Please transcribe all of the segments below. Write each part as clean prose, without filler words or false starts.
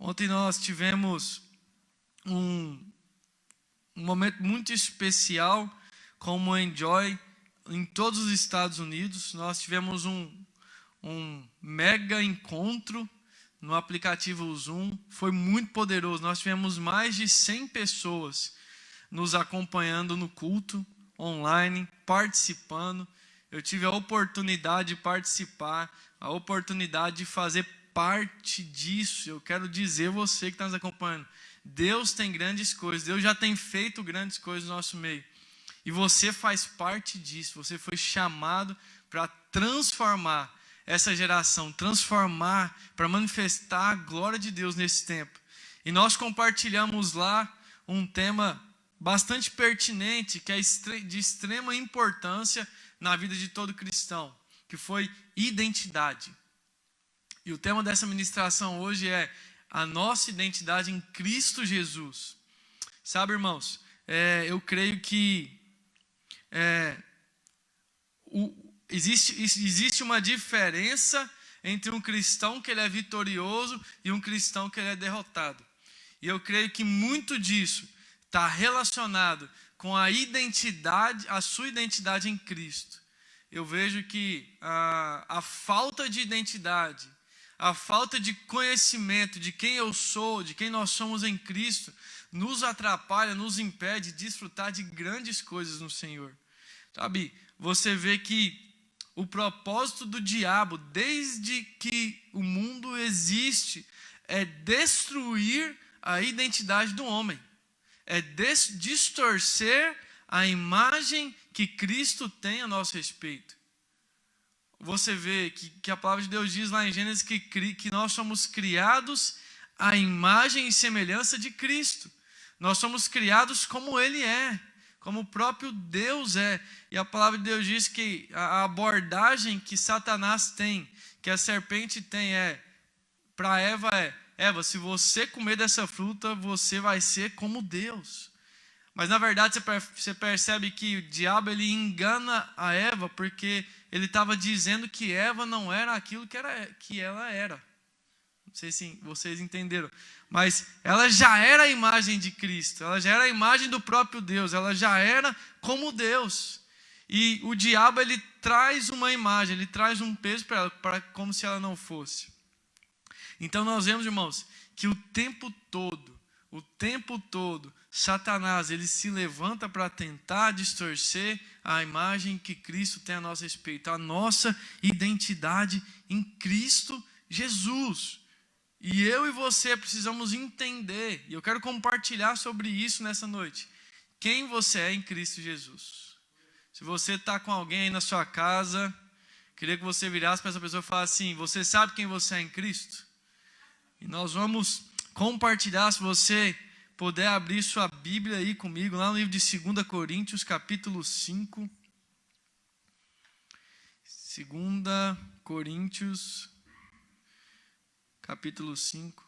Ontem nós tivemos um momento muito especial como o Enjoy em todos os Estados Unidos. Nós tivemos um mega encontro no aplicativo Zoom. Foi muito poderoso. Nós tivemos mais de 100 pessoas nos acompanhando no culto online, participando. Eu tive a oportunidade de participar, a oportunidade de fazer parte disso. Eu quero dizer você que está nos acompanhando, Deus tem grandes coisas, Deus já tem feito grandes coisas no nosso meio. E você faz parte disso, você foi chamado para transformar essa geração, transformar, para manifestar a glória de Deus nesse tempo. E nós compartilhamos lá um tema bastante pertinente, que é de extrema importância na vida de todo cristão, que foi identidade. E o tema dessa ministração hoje é a nossa identidade em Cristo Jesus. Sabe, irmãos, eu creio que existe uma diferença entre um cristão que ele é vitorioso e um cristão que ele é derrotado. E eu creio que muito disso está relacionado com a identidade, a sua identidade em Cristo. Eu vejo que a falta de identidade, a falta de conhecimento de quem eu sou, de quem nós somos em Cristo, nos atrapalha, nos impede de desfrutar de grandes coisas no Senhor. Sabe, você vê que o propósito do diabo, desde que o mundo existe, é destruir a identidade do homem. É distorcer a imagem que Cristo tem a nosso respeito. Você vê que a palavra de Deus diz lá em Gênesis que nós somos criados à imagem e semelhança de Cristo. Nós somos criados como Ele é, como o próprio Deus é. E a palavra de Deus diz que a abordagem que Satanás tem, que a serpente tem para Eva Eva, se você comer dessa fruta, você vai ser como Deus. Mas na verdade você percebe que o diabo ele engana a Eva porque ele estava dizendo que Eva não era aquilo que ela era. Não sei se vocês entenderam. Mas ela já era a imagem de Cristo. Ela já era a imagem do próprio Deus. Ela já era como Deus. E o diabo ele traz uma imagem, ele traz um peso para ela, como se ela não fosse. Então nós vemos, irmãos, que o tempo todo, Satanás ele se levanta para tentar distorcer a imagem que Cristo tem a nosso respeito, a nossa identidade em Cristo Jesus. E eu e você precisamos entender, e eu quero compartilhar sobre isso nessa noite, quem você é em Cristo Jesus. Se você está com alguém aí na sua casa, queria que você virasse para essa pessoa e falasse assim: você sabe quem você é em Cristo? E nós vamos compartilhar, se você puder abrir sua Bíblia aí comigo, lá no livro de 2 Coríntios, capítulo 5. 2 Coríntios, capítulo 5.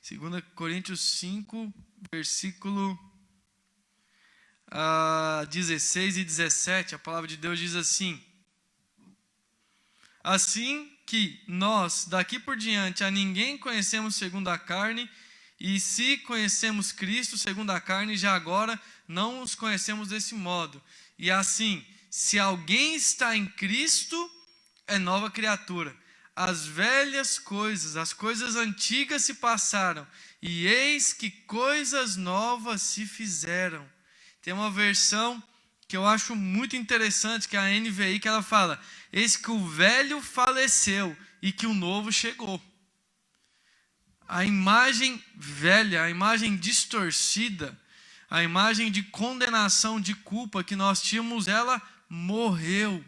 Segunda Coríntios 5, versículo 16 e 17, a palavra de Deus diz assim: assim que nós, daqui por diante, a ninguém conhecemos segundo a carne, e se conhecemos Cristo segundo a carne, já agora não os conhecemos desse modo. E assim, se alguém está em Cristo, é nova criatura. As velhas coisas, as coisas antigas se passaram, e eis que coisas novas se fizeram. Tem uma versão que eu acho muito interessante, que é a NVI, que ela fala: eis que o velho faleceu e que o novo chegou. A imagem velha, a imagem distorcida, a imagem de condenação, de culpa que nós tínhamos, ela morreu.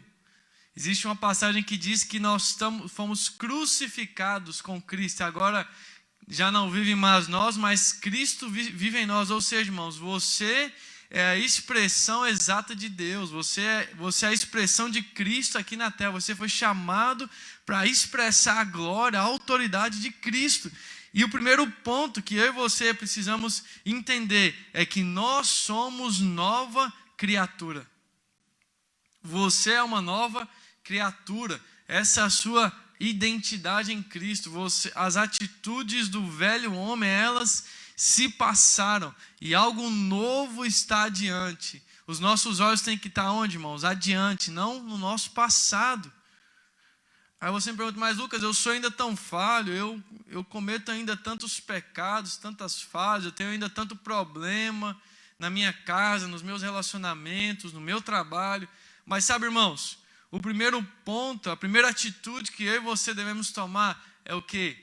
Existe uma passagem que diz que nós fomos crucificados com Cristo. Agora já não vive mais nós, mas Cristo vive em nós. Ou seja, irmãos, você é a expressão exata de Deus. Você é a expressão de Cristo aqui na terra. Você foi chamado para expressar a glória, a autoridade de Cristo. E o primeiro ponto que eu e você precisamos entender é que nós somos nova criatura. Você é uma nova criatura. Essa é a sua identidade em Cristo. As atitudes do velho homem, elas se passaram e algo novo está adiante. Os nossos olhos têm que estar onde, irmãos? Adiante, não no nosso passado. Aí você me pergunta, mas Lucas, eu sou ainda tão falho, eu cometo ainda tantos pecados, tantas falhas, eu tenho ainda tanto problema na minha casa, nos meus relacionamentos, no meu trabalho. Mas sabe, irmãos, o primeiro ponto, a primeira atitude que eu e você devemos tomar é o quê?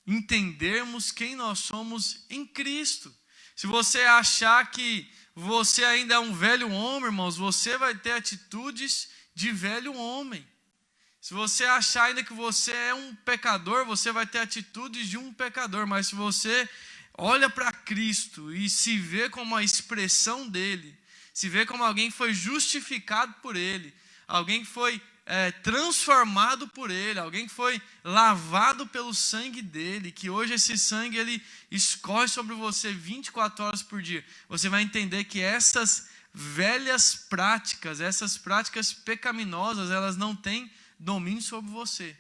Entendermos quem nós somos em Cristo. Se você achar que você ainda é um velho homem, irmãos, você vai ter atitudes de velho homem. Se você achar ainda que você é um pecador, você vai ter atitudes de um pecador. Mas se você olha para Cristo e se vê como a expressão dele, se vê como alguém que foi justificado por ele, alguém que foi transformado por ele, alguém que foi lavado pelo sangue dele, que hoje esse sangue ele escorre sobre você 24 horas por dia, você vai entender que essas velhas práticas, essas práticas pecaminosas, elas não têm domínio sobre você.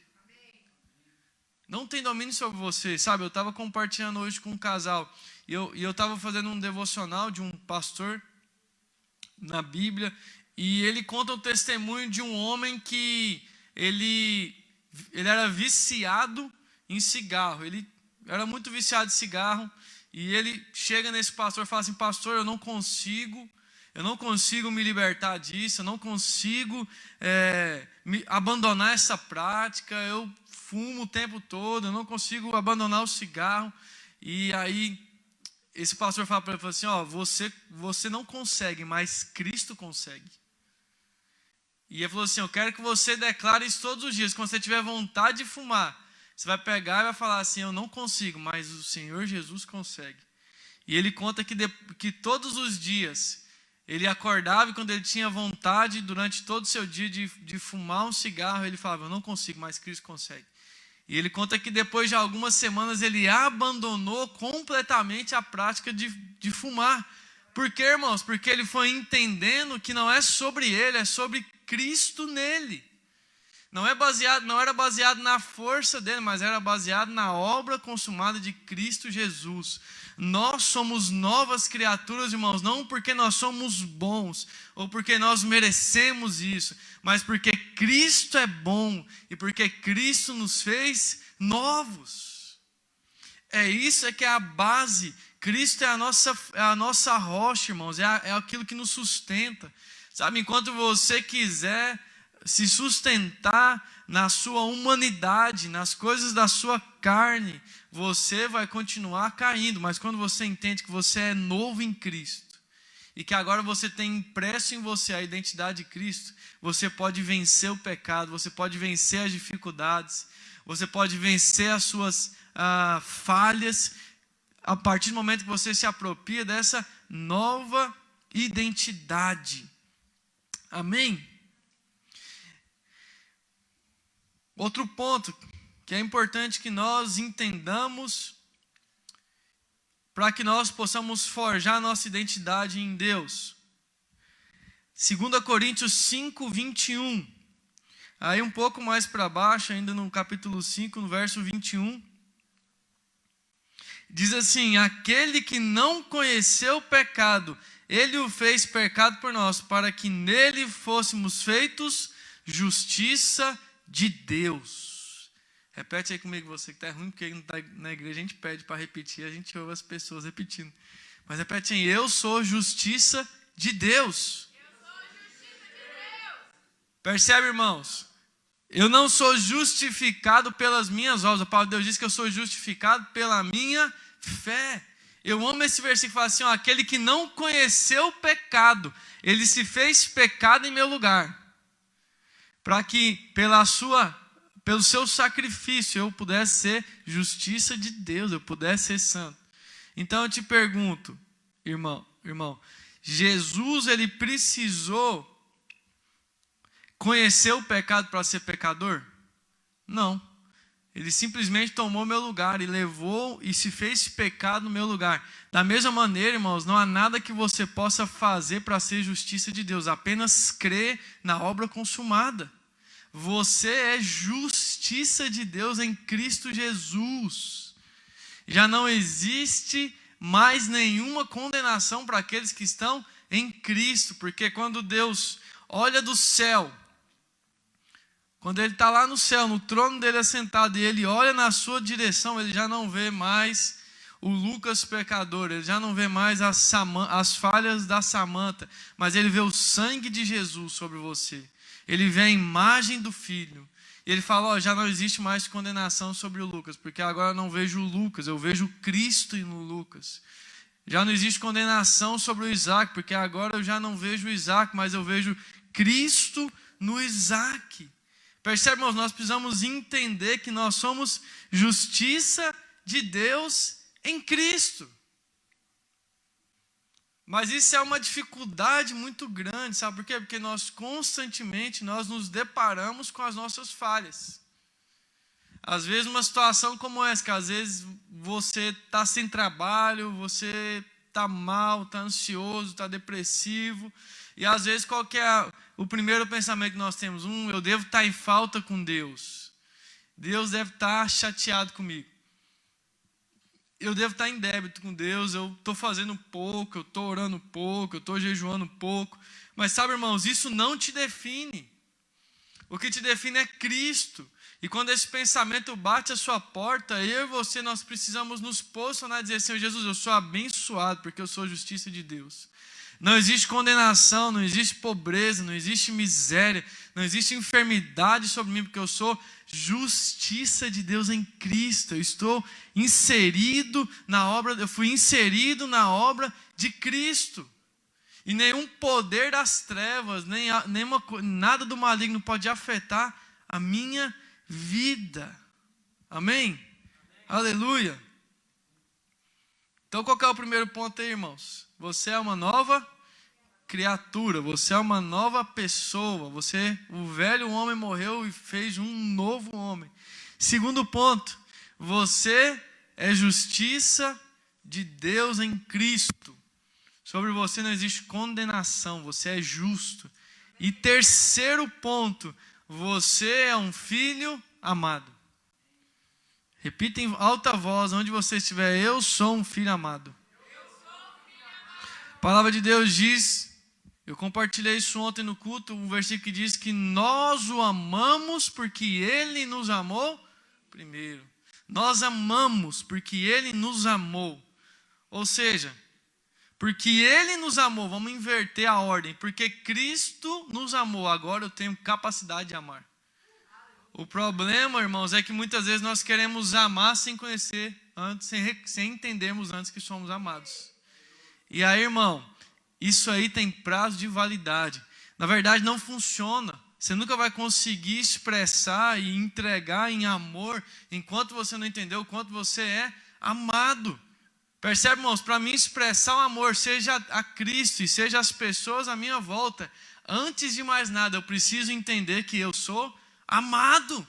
Não tem domínio sobre você, sabe? Eu estava compartilhando hoje com um casal, e eu estava fazendo um devocional de um pastor na Bíblia, e ele conta o testemunho de um homem que ele era viciado em cigarro. Ele era muito viciado em cigarro, e ele chega nesse pastor e fala assim, pastor, eu não consigo me libertar disso, eu não consigo abandonar essa prática, eu fumo o tempo todo, eu não consigo abandonar o cigarro. E aí esse pastor fala para ele, assim, você não consegue, mas Cristo consegue. E ele falou assim, eu quero que você declare isso todos os dias, quando você tiver vontade de fumar, você vai pegar e vai falar assim, eu não consigo, mas o Senhor Jesus consegue. E ele conta que todos os dias, ele acordava e quando ele tinha vontade, durante todo o seu dia de fumar um cigarro, ele falava, eu não consigo, mas Cristo consegue. E ele conta que depois de algumas semanas, ele abandonou completamente a prática de fumar. Por quê, irmãos? Porque ele foi entendendo que não é sobre ele, é sobre Cristo nele. Não era baseado na força dele, mas era baseado na obra consumada de Cristo Jesus. Nós somos novas criaturas, irmãos, não porque nós somos bons, ou porque nós merecemos isso, mas porque Cristo é bom, e porque Cristo nos fez novos. Isso que é a base. Cristo é a nossa rocha, irmãos, é aquilo que nos sustenta. Sabe, enquanto você quiser se sustentar na sua humanidade, nas coisas da sua carne, você vai continuar caindo. Mas quando você entende que você é novo em Cristo, e que agora você tem impresso em você a identidade de Cristo, você pode vencer o pecado, você pode vencer as dificuldades, você pode vencer as suas falhas, a partir do momento que você se apropria dessa nova identidade. Amém? Outro ponto que é importante que nós entendamos para que nós possamos forjar nossa identidade em Deus. 2 Coríntios 5, 21. Aí um pouco mais para baixo, ainda no capítulo 5, no verso 21. Diz assim, aquele que não conheceu o pecado, ele o fez pecado por nós, para que nele fôssemos feitos justiça de Deus. Repete aí comigo, você que está ruim, porque não está na igreja, a gente pede para repetir, a gente ouve as pessoas repetindo. Mas repete aí, eu sou justiça de Deus. Eu sou justiça de Deus. Percebe, irmãos? Eu não sou justificado pelas minhas obras. A palavra de Deus diz que eu sou justificado pela minha fé. Eu amo esse versículo que fala assim, aquele que não conheceu o pecado, ele se fez pecado em meu lugar, para que pelo seu sacrifício eu pudesse ser justiça de Deus, eu pudesse ser santo. Então eu te pergunto, irmão, Jesus ele precisou conhecer o pecado para ser pecador? Não. Ele simplesmente tomou meu lugar e levou e se fez pecado no meu lugar. Da mesma maneira, irmãos, não há nada que você possa fazer para ser justiça de Deus. Apenas crer na obra consumada. Você é justiça de Deus em Cristo Jesus. Já não existe mais nenhuma condenação para aqueles que estão em Cristo. Porque quando Deus olha do céu, quando Ele está lá no céu, no trono dele assentado, e Ele olha na sua direção, Ele já não vê mais o Lucas pecador, Ele já não vê mais as falhas da Samanta, mas Ele vê o sangue de Jesus sobre você. Ele vê a imagem do Filho. E Ele fala, já não existe mais condenação sobre o Lucas, porque agora eu não vejo o Lucas, eu vejo Cristo no Lucas. Já não existe condenação sobre o Isaac, porque agora eu já não vejo o Isaac, mas eu vejo Cristo no Isaac. Percebe, irmãos, nós precisamos entender que nós somos justiça de Deus em Cristo. Mas isso é uma dificuldade muito grande, sabe por quê? Porque nós constantemente nos deparamos com as nossas falhas. Às vezes uma situação como essa, que às vezes você está sem trabalho, você está mal, está ansioso, está depressivo, e às vezes qual que é o primeiro pensamento que nós temos? Eu devo estar em falta com Deus. Deus deve estar chateado comigo. Eu devo estar em débito com Deus, eu estou fazendo pouco, eu estou orando pouco, eu estou jejuando pouco. Mas sabe, irmãos, isso não te define. O que te define é Cristo. E quando esse pensamento bate a sua porta, eu e você, nós precisamos nos posicionar e dizer, Senhor Jesus, eu sou abençoado porque eu sou justiça de Deus. Não existe condenação, não existe pobreza, não existe miséria, não existe enfermidade sobre mim, porque eu sou justiça de Deus em Cristo. Eu estou inserido na obra, eu fui inserido na obra de Cristo. E nenhum poder das trevas, nada do maligno pode afetar a minha vida. Amém? Amém. Aleluia. Então qual que é o primeiro ponto aí, irmãos? Você é uma nova criatura, você é uma nova pessoa, o velho homem morreu e fez um novo homem. Segundo ponto, você é justiça de Deus em Cristo. Sobre você não existe condenação, você é justo. E terceiro ponto, você é um filho amado. Repita em alta voz, onde você estiver, eu sou um filho amado. A palavra de Deus diz, eu compartilhei isso ontem no culto, um versículo que diz que nós o amamos porque Ele nos amou primeiro. Nós amamos porque Ele nos amou. Ou seja, porque Ele nos amou, vamos inverter a ordem, porque Cristo nos amou, agora eu tenho capacidade de amar. O problema, irmãos, é que muitas vezes nós queremos amar sem conhecer antes, sem entendermos antes que somos amados. E aí, irmão, isso aí tem prazo de validade. Na verdade, não funciona. Você nunca vai conseguir expressar e entregar em amor enquanto você não entendeu o quanto você é amado. Percebe, irmãos? Para mim expressar o amor, seja a Cristo e seja as pessoas à minha volta, antes de mais nada, eu preciso entender que eu sou amado.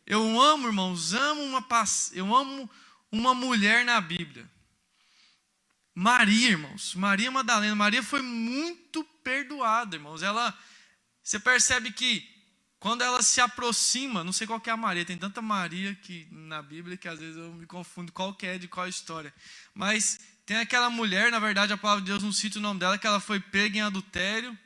Eu amo, irmãos, eu amo uma mulher na Bíblia. Maria, irmãos, Maria Madalena. Maria foi muito perdoada, irmãos. Você percebe que quando ela se aproxima, não sei qual que é a Maria, tem tanta Maria na Bíblia que às vezes eu me confundo qual que é de qual história. Mas tem aquela mulher, na verdade a palavra de Deus não cita o nome dela, que ela foi pega em adultério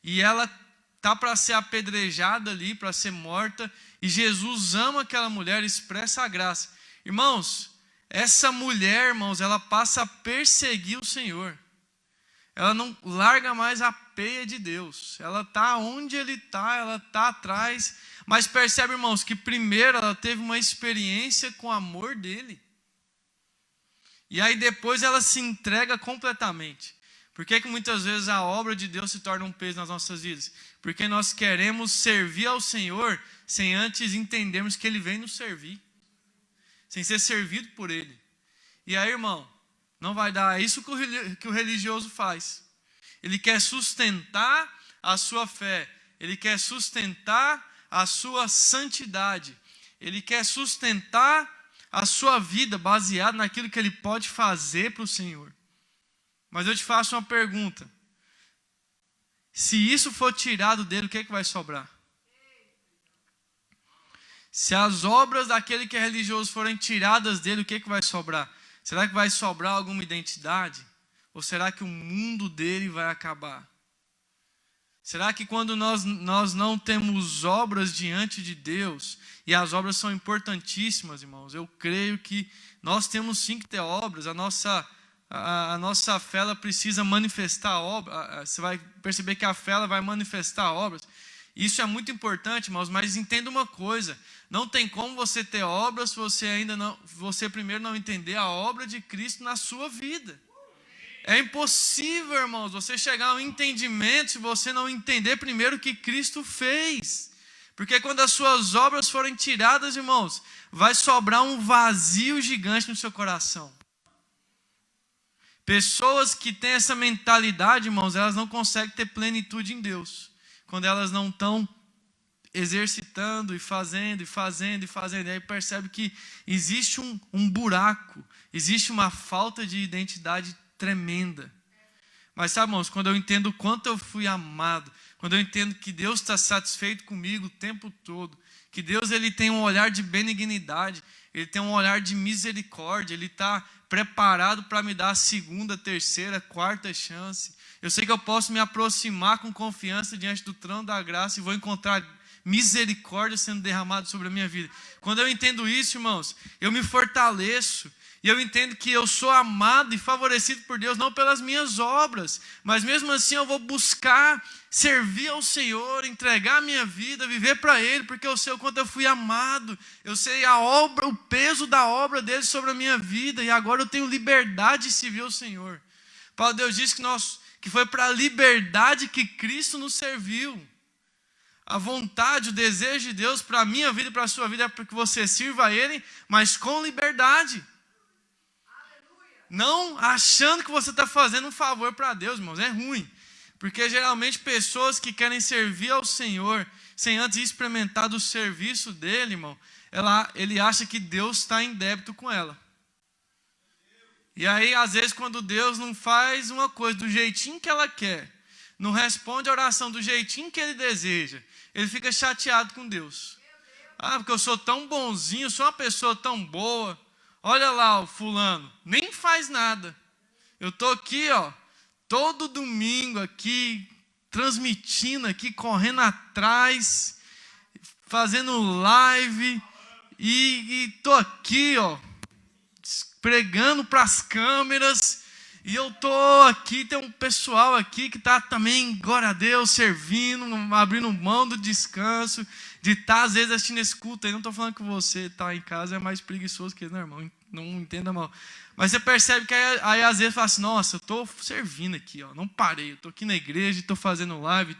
e ela está para ser apedrejada ali, para ser morta, e Jesus ama aquela mulher, expressa a graça. Irmãos, essa mulher, irmãos, ela passa a perseguir o Senhor. Ela não larga mais a peia de Deus. Ela está onde Ele está, ela está atrás. Mas percebe, irmãos, que primeiro ela teve uma experiência com o amor dEle. E aí depois ela se entrega completamente. Por que muitas vezes a obra de Deus se torna um peso nas nossas vidas? Porque nós queremos servir ao Senhor sem antes entendermos que Ele vem nos servir. Sem ser servido por Ele. E aí, irmão, não vai dar. É isso que o religioso faz. Ele quer sustentar a sua fé. Ele quer sustentar a sua santidade. Ele quer sustentar a sua vida baseado naquilo que ele pode fazer para o Senhor. Mas eu te faço uma pergunta. Se isso for tirado dele, o que é que vai sobrar? Se as obras daquele que é religioso forem tiradas dele, o que é que vai sobrar? Será que vai sobrar alguma identidade? Ou será que o mundo dele vai acabar? Será que quando nós não temos obras diante de Deus, e as obras são importantíssimas, irmãos, eu creio que nós temos sim que ter obras, a nossa fé ela precisa manifestar obras, você vai perceber que a fé ela vai manifestar obras, isso é muito importante, irmãos, mas entenda uma coisa, não tem como você ter obras se você primeiro não entender a obra de Cristo na sua vida. É impossível, irmãos, você chegar a um entendimento se você não entender primeiro o que Cristo fez. Porque quando as suas obras forem tiradas, irmãos, vai sobrar um vazio gigante no seu coração. Pessoas que têm essa mentalidade, irmãos, elas não conseguem ter plenitude em Deus. Quando elas não estão exercitando e fazendo. E aí percebe que existe um buraco, existe uma falta de identidade tremenda. Mas sabe, irmãos, quando eu entendo o quanto eu fui amado, quando eu entendo que Deus está satisfeito comigo o tempo todo, que Deus ele tem um olhar de benignidade, ele tem um olhar de misericórdia, ele está preparado para me dar a segunda, terceira, quarta chance. Eu sei que eu posso me aproximar com confiança diante do trono da graça e vou encontrar misericórdia sendo derramada sobre a minha vida. Quando eu entendo isso, irmãos, eu me fortaleço. E eu entendo que eu sou amado e favorecido por Deus, não pelas minhas obras, mas mesmo assim eu vou buscar servir ao Senhor, entregar a minha vida, viver para Ele, porque eu sei o quanto eu fui amado, eu sei a obra, o peso da obra dele sobre a minha vida, e agora eu tenho liberdade de servir ao Senhor. Paulo Deus disse que foi para a liberdade que Cristo nos serviu. A vontade, o desejo de Deus para a minha vida e para a sua vida é para que você sirva a Ele, mas com liberdade. Não achando que você está fazendo um favor para Deus, irmãos, é ruim. Porque geralmente pessoas que querem servir ao Senhor, sem antes experimentar do serviço dele, irmão, ele acha que Deus está em débito com ela. E aí, às vezes, quando Deus não faz uma coisa do jeitinho que ela quer, não responde a oração do jeitinho que ele deseja, ele fica chateado com Deus. Ah, porque eu sou tão bonzinho, sou uma pessoa tão boa. Olha lá o fulano, nem faz nada. Eu estou aqui, todo domingo aqui, transmitindo aqui, correndo atrás, fazendo live, e estou aqui, pregando para as câmeras, e eu estou aqui, tem um pessoal aqui que está também, glória a Deus, servindo, abrindo mão do descanso, de estar às vezes assistindo esse culto aí. Não estou falando que você está em casa é mais preguiçoso que ele, não, irmão, não entenda mal. Mas você percebe que aí às vezes fala assim, nossa, eu estou servindo aqui, não parei, eu estou aqui na igreja, estou fazendo live,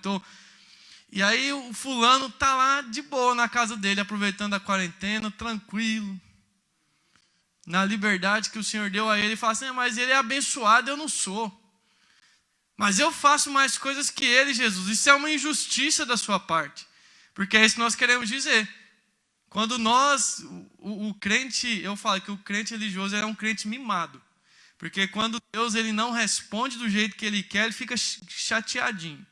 E aí o fulano está lá de boa na casa dele, aproveitando a quarentena, tranquilo, na liberdade que o Senhor deu a ele, e fala assim, mas ele é abençoado, eu não sou. Mas eu faço mais coisas que ele, Jesus. Isso é uma injustiça da sua parte. Porque é isso que nós queremos dizer. Quando o crente, eu falo que o crente religioso é um crente mimado. Porque quando Deus ele não responde do jeito que ele quer, ele fica chateadinho.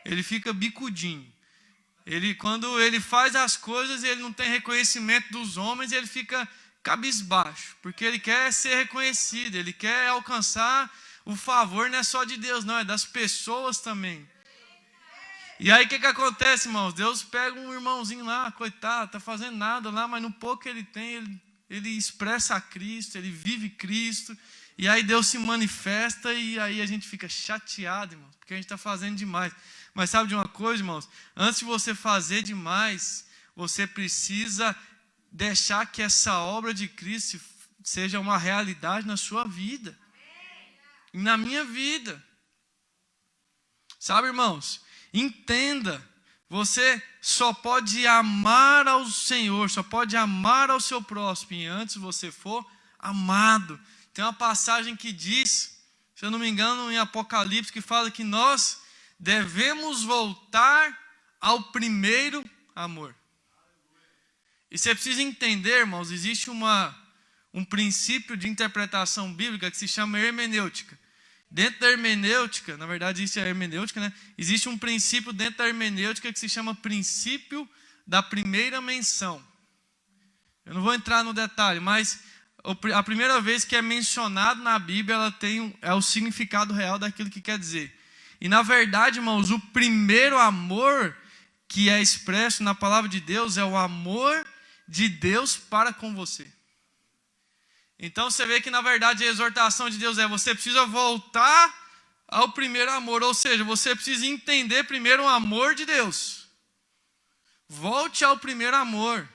Ele fica bicudinho. Quando ele faz as coisas, ele não tem reconhecimento dos homens, ele fica cabisbaixo. Porque ele quer ser reconhecido, ele quer alcançar o favor, não é só de Deus, não, é das pessoas também. E aí o que acontece, irmãos? Deus pega um irmãozinho lá, coitado, está fazendo nada lá, mas no pouco que ele tem, ele expressa a Cristo, ele vive Cristo, e aí Deus se manifesta, e aí a gente fica chateado, irmãos, porque a gente está fazendo demais. Mas sabe de uma coisa, irmãos? Antes de você fazer demais, você precisa deixar que essa obra de Cristo seja uma realidade na sua vida, e na minha vida. Sabe, irmãos? Entenda, você só pode amar ao Senhor, só pode amar ao seu próximo, e antes você for amado. Tem uma passagem que diz, se eu não me engano, em Apocalipse, que fala que nós devemos voltar ao primeiro amor. E você precisa entender, irmãos, existe um princípio de interpretação bíblica que se chama hermenêutica. Dentro da hermenêutica, na verdade isso é a hermenêutica, né? Existe um princípio dentro da hermenêutica que se chama princípio da primeira menção. Eu não vou entrar no detalhe, mas a primeira vez que é mencionado na Bíblia, ela é o significado real daquilo que quer dizer. E na verdade, irmãos, o primeiro amor que é expresso na palavra de Deus é o amor de Deus para com você. Então você vê que na verdade a exortação de Deus é: você precisa voltar ao primeiro amor, ou seja, você precisa entender primeiro o amor de Deus. Volte ao primeiro amor.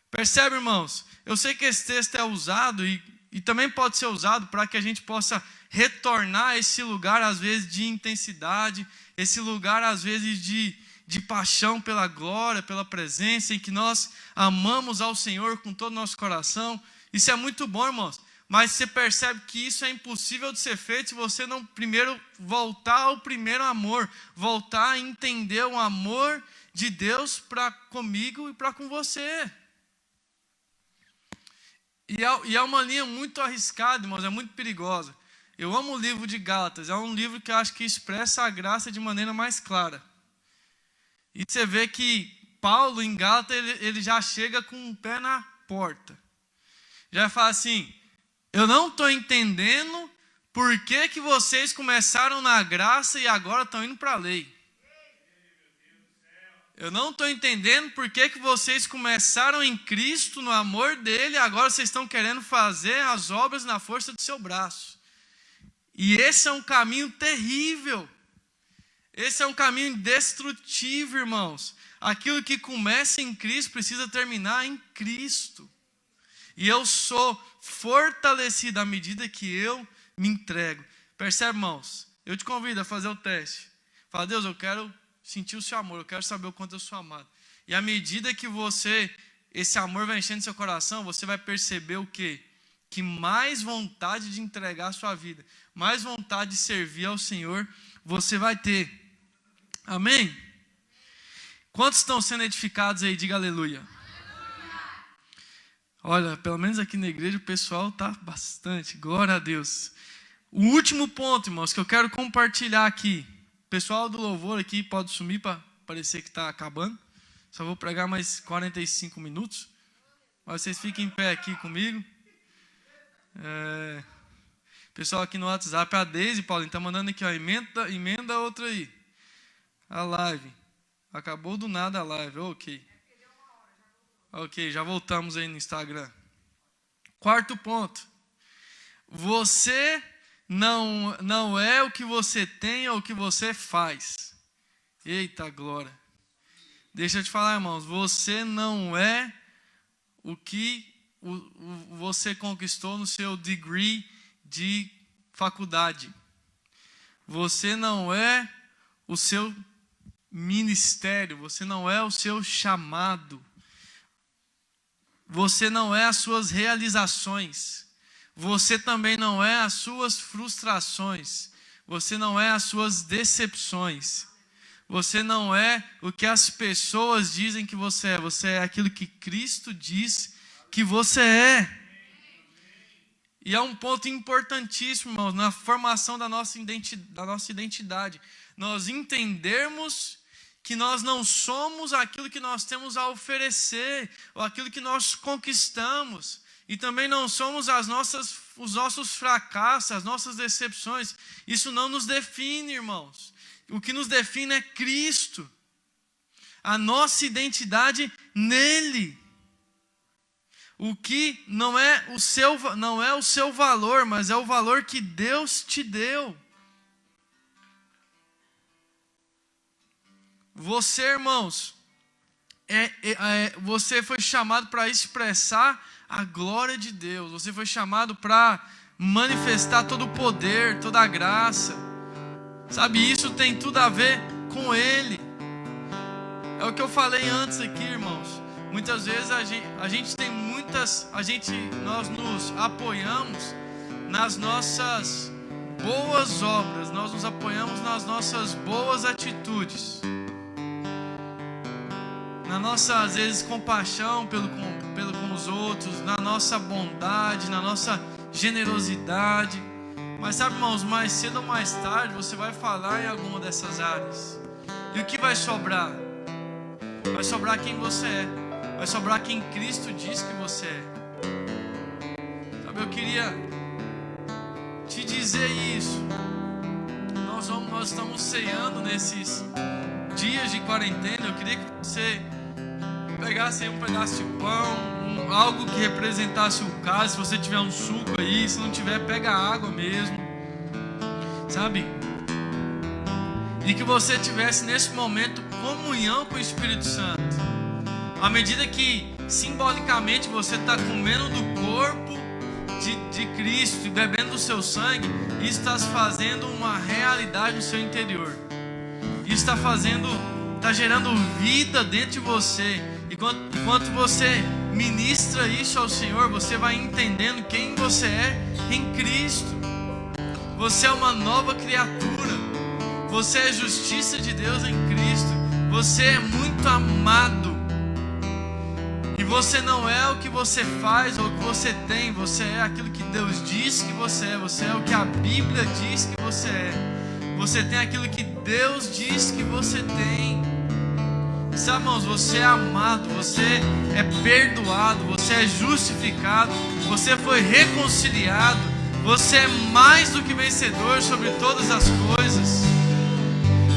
Percebe, irmãos? Eu sei que esse texto é usado e também pode ser usado para que a gente possa retornar a esse lugar às vezes de intensidade, esse lugar às vezes de paixão pela glória, pela presença, em que nós amamos ao Senhor com todo o nosso coração. Isso é muito bom, irmãos, mas você percebe que isso é impossível de ser feito se você não primeiro voltar ao primeiro amor, voltar a entender o amor de Deus para comigo e para com você. E é uma linha muito arriscada, irmãos, é muito perigosa. Eu amo o livro de Gálatas, é um livro que eu acho que expressa a graça de maneira mais clara. E você vê que Paulo, em Gálatas, ele já chega com um pé na porta. Já fala assim: eu não estou entendendo por que vocês começaram na graça e agora estão indo para a lei. Eu não estou entendendo por que vocês começaram em Cristo, no amor dele, e agora vocês estão querendo fazer as obras na força do seu braço. E esse é um caminho terrível. Esse é um caminho destrutivo, irmãos. Aquilo que começa em Cristo precisa terminar em Cristo. E eu sou fortalecido à medida que eu me entrego. Percebe, irmãos? Eu te convido a fazer o teste. Fala: Deus, eu quero sentir o seu amor, eu quero saber o quanto eu sou amado. E à medida que esse amor vai enchendo seu coração, você vai perceber o quê? Que mais vontade de entregar a sua vida, mais vontade de servir ao Senhor você vai ter. Amém? Quantos estão sendo edificados aí? Diga aleluia. Olha, pelo menos aqui na igreja o pessoal está bastante. Glória a Deus. O último ponto, irmãos, que eu quero compartilhar aqui. O pessoal do louvor aqui pode sumir para parecer que está acabando. Só vou pregar mais 45 minutos. Mas vocês fiquem em pé aqui comigo. Pessoal aqui no WhatsApp, a Deise, Paulinho, está mandando aqui, ó, emenda outra aí. A live. Acabou do nada a live, ok. Ok, já voltamos aí no Instagram. Quarto ponto. Você não é o que você tem ou o que você faz. Eita glória. Deixa eu te falar, irmãos. Você não é o que você conquistou no seu degree de faculdade. Você não é o seu ministério. Você não é o seu chamado. Você não é as suas realizações. Você também não é as suas frustrações. Você não é as suas decepções. Você não é o que as pessoas dizem que você é. Você é aquilo que Cristo diz que você é. E é um ponto importantíssimo, irmãos, na formação da nossa identidade. Nós entendermos que nós não somos aquilo que nós temos a oferecer, ou aquilo que nós conquistamos, e também não somos os nossos fracassos, as nossas decepções. Isso não nos define, irmãos. O que nos define é Cristo, a nossa identidade nele. O que não é o seu valor, mas é o valor que Deus te deu. Você, irmãos, você foi chamado para expressar a glória de Deus. Você foi chamado para manifestar todo o poder, toda a graça. Sabe, isso tem tudo a ver com Ele. É o que eu falei antes aqui, irmãos. Muitas vezes nós nos apoiamos nas nossas boas obras, nós nos apoiamos nas nossas boas atitudes. na nossa, às vezes, compaixão com os outros, na nossa bondade, na nossa generosidade. Mas sabe, irmãos, mais cedo ou mais tarde você vai falar em alguma dessas áreas. E o que vai sobrar? Vai sobrar quem você é. Vai sobrar quem Cristo diz que você é. Sabe, eu queria te dizer isso. Nós estamos ceando nesses dias de quarentena. Eu queria que você pegasse aí um pedaço de pão, algo que representasse o cálice. Se você tiver um suco aí, se não tiver, pega água mesmo, sabe? E que você tivesse nesse momento comunhão com o Espírito Santo. À medida que simbolicamente você está comendo do corpo de Cristo e bebendo do seu sangue, isso está fazendo uma realidade no seu interior. Isso está gerando vida dentro de você. Enquanto você ministra isso ao Senhor, você vai entendendo quem você é em Cristo. Você é uma nova criatura. Você é justiça de Deus em Cristo. Você é muito amado. E você não é o que você faz ou o que você tem. Você é aquilo que Deus diz que você é. Você é o que a Bíblia diz que você é. Você tem aquilo que Deus diz que você tem. Sabe, irmãos, você é amado, você é perdoado, você é justificado, você foi reconciliado, você é mais do que vencedor sobre todas as coisas.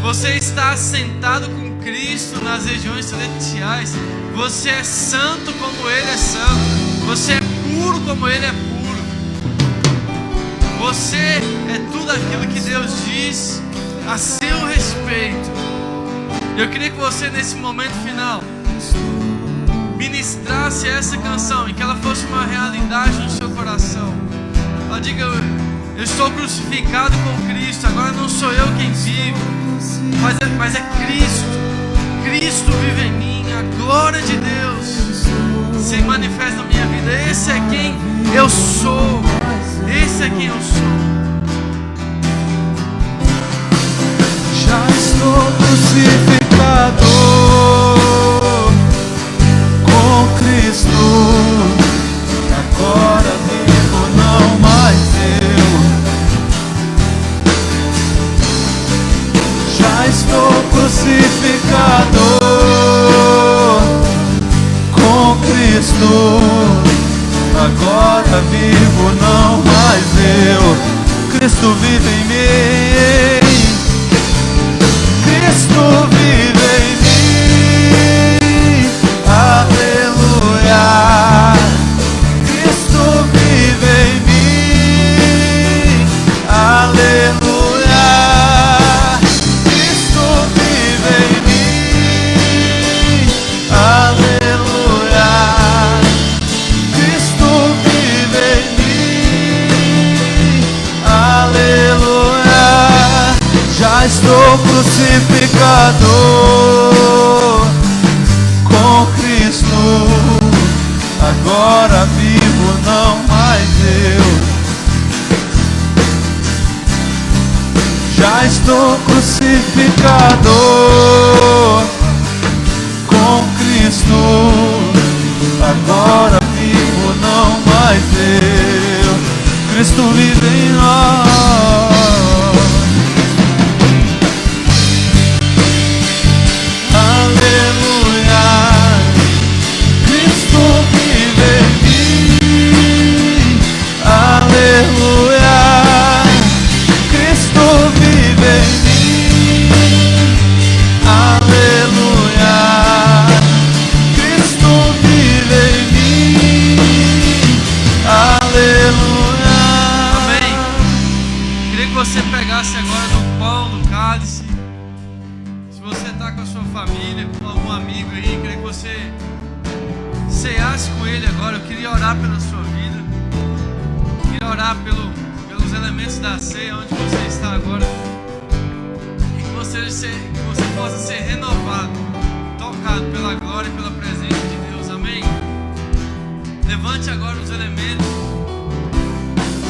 Você está assentado com Cristo nas regiões celestiais. Você é santo como Ele é santo. Você é puro como Ele é puro. Você é tudo aquilo que Deus diz a seu respeito. Eu queria que você, nesse momento final, ministrasse essa canção e que ela fosse uma realidade no seu coração. Ela diga: eu estou crucificado com Cristo, agora não sou eu quem vive, mas é Cristo. Cristo vive em mim, a glória de Deus se manifesta na minha vida. Esse é quem eu sou. Esse é quem eu sou. Já estou crucificado com Cristo. Agora vivo, não mais eu. Já estou crucificado com Cristo. Agora vivo, não mais eu. Cristo vive em mim. Cristo vive em mim, aleluia. Cristo vive em mim, aleluia. Cristo vive em mim, aleluia. Cristo vive em mim, aleluia. Já estou crucificado com Cristo. Agora vivo, não mais eu. Já estou crucificado com Cristo. Agora vivo, não mais eu. Cristo vive em nós. Você pegasse agora do pão, do cálice. Se você está com a sua família, com algum amigo aí, queria que você ceasse com ele agora. Eu queria orar pela sua vida. Eu queria orar pelos elementos da ceia, onde você está agora. E que você possa ser renovado, tocado pela glória e pela presença de Deus. Amém? Levante agora os elementos.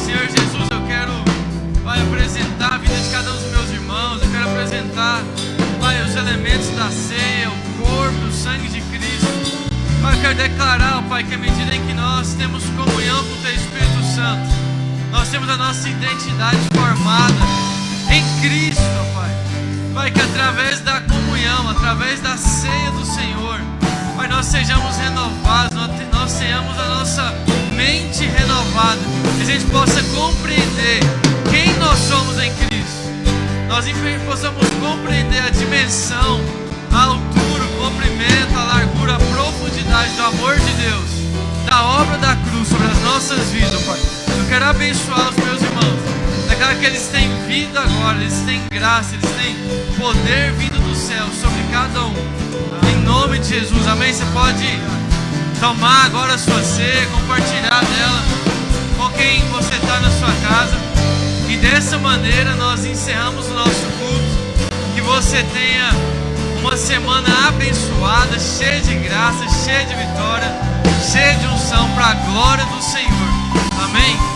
Senhor Jesus, eu quero, Pai, apresentar a vida de cada um dos meus irmãos. Eu quero apresentar, Pai, os elementos da ceia, o corpo, o sangue de Cristo. quero declarar, ó Pai, que à medida em que nós temos comunhão com o Teu Espírito Santo, nós temos a nossa identidade formada em Cristo, ó Pai. Pai, que através da comunhão, através da ceia do Senhor, Pai, nós sejamos renovados, nós tenhamos a nossa mente renovada, que a gente possa compreender quem nós somos em Cristo. Nós possamos compreender a dimensão, a altura, o comprimento, a largura, a profundidade do amor de Deus, da obra da cruz sobre as nossas vidas, Pai. Eu quero abençoar os meus irmãos, declarar que eles têm vida agora, eles têm graça, eles têm poder vindo do céu sobre cada um, em nome de Jesus, amém? Você pode tomar agora a sua ceia, compartilhar dela com quem você está na sua casa, e dessa maneira nós encerramos o nosso culto. Que você tenha uma semana abençoada, cheia de graça, cheia de vitória, cheia de unção para a glória do Senhor, amém?